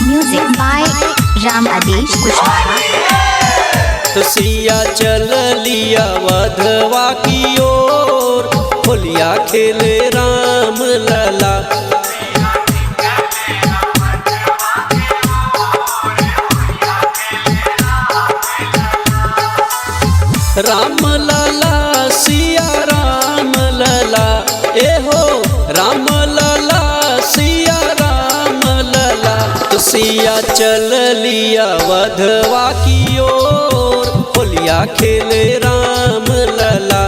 Music by Ram आदेश कुशवाहा। तो सिया चल लिया वधवा की ओर, होलिया खेले राम लला। राम लला सिया राम लला, ए हो राम लला सिया राम लला। तो सिया चल लिया वधवा की ओर, होलिया खेले राम लला।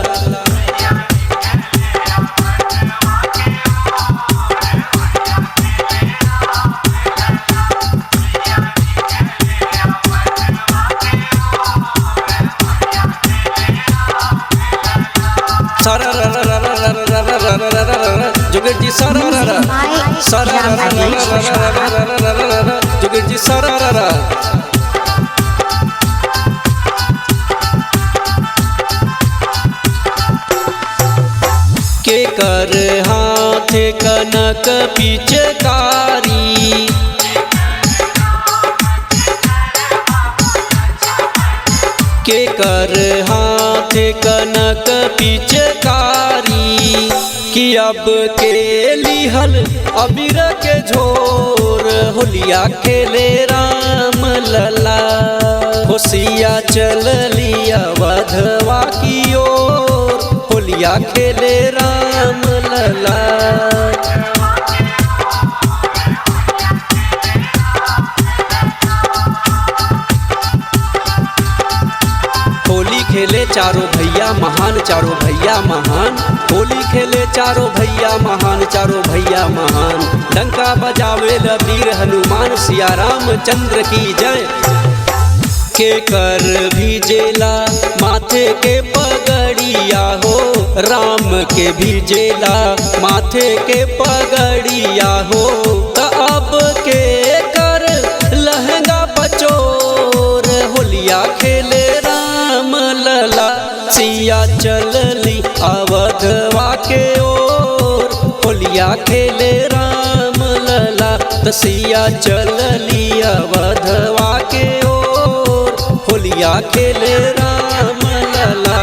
सारा रा रा रा रा रा रा रा रा रा रा रा जोगिर जी सारा रा रा सारा रा रा रा रा रा रा रा जोगिर जी सारा रा रा। के कर हाथ कनक पिचकारी, के कर हाथ कनक पिचकारी। कि अब के लिहल अबीर के झोर, होलिया खेले राम लला। होसिया चल लिया वधवा की ओर, होलिया खेले राम लला। होली खेले चारों भैया महान, चारों भैया महान। होली खेले चारों भैया महान, चारों भैया महान। डंका बजावे वीर हनुमान, सिया राम चंद्र की जय। के कर भीजेला माथे के पगड़िया हो, राम के भीजेला माथे के पगड़िया हो। त अब के कर लहंगा पचोर, होलिया खेले राम लला। सिया चल ली अवधवा के ओर, होलिया खेले राम लला। त सिया चल ली अवधवा के ओर, होलिया खेले राम लला।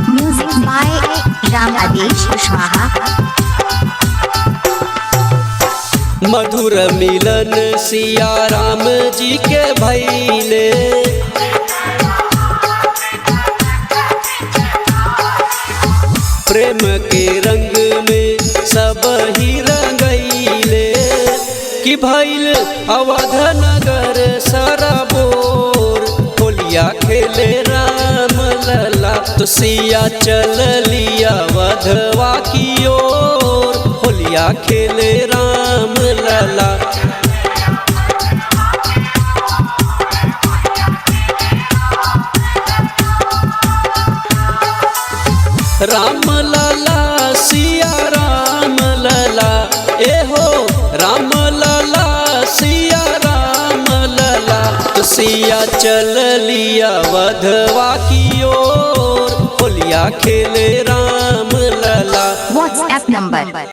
म्यूजिक बाय राम आदेश कुशवाहा। मधुर मिलन सिया राम जी के भैले, प्रेम के रंग में सब ही रंगैले। कि भैल अवध नगर सरबोर, होलिया खेले राम लला। तो सिया चल लिया वधवा की ओर, होलिया खेले राम लला। राम लला सिया राम लला, ए हो राम लला सिया राम लला। तो सिया चल लिया वधवा की ओर, होलिया खेले राम लला। WhatsApp number